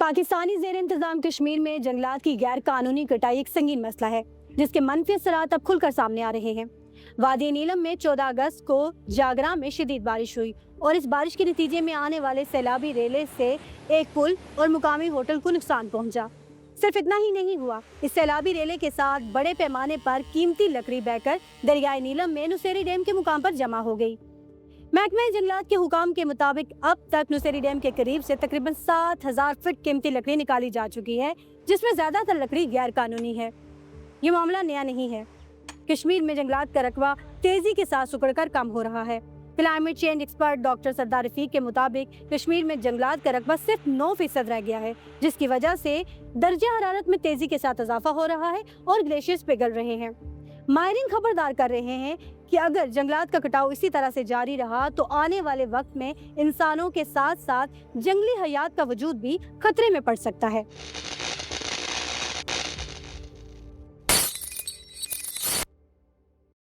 پاکستانی زیر انتظام کشمیر میں جنگلات کی غیر قانونی کٹائی ایک سنگین مسئلہ ہے جس کے منفی اثرات اب کھل کر سامنے آ رہے ہیں۔ وادی نیلم میں 14 اگست کو جاگرا میں شدید بارش ہوئی اور اس بارش کے نتیجے میں آنے والے سیلابی ریلے سے ایک پل اور مقامی ہوٹل کو نقصان پہنچا۔ صرف اتنا ہی نہیں ہوا، اس سیلابی ریلے کے ساتھ بڑے پیمانے پر قیمتی لکڑی بہہ کر دریائے نیلم میں نوسیری ڈیم کے مقام پر جمع ہو گئی۔ محکمہ جنگلات کے حکام کے مطابق اب تک نوسیری ڈیم کے قریب سے تقریباً 7000 فٹ قیمتی لکڑی نکالی جا چکی ہے، جس میں زیادہ تر لکڑی غیر قانونی ہے۔ یہ معاملہ نیا نہیں ہے۔ کشمیر میں جنگلات کا رقبہ تیزی کے ساتھ سکڑ کر کم ہو رہا ہے۔ کلائمیٹ چینج ایکسپرٹ ڈاکٹر سردار رفیق کے مطابق کشمیر میں جنگلات کا رقبہ صرف 9% رہ گیا ہے، جس کی وجہ سے درجہ حرارت میں تیزی کے ساتھ اضافہ ہو رہا ہے اور گلیشیئرز پگھل رہے ہیں۔ ماہرین خبردار کر رہے ہیں کہ اگر جنگلات کا کٹاؤ اسی طرح سے جاری رہا تو آنے والے وقت میں انسانوں کے ساتھ ساتھ جنگلی حیات کا وجود بھی خطرے میں پڑ سکتا ہے۔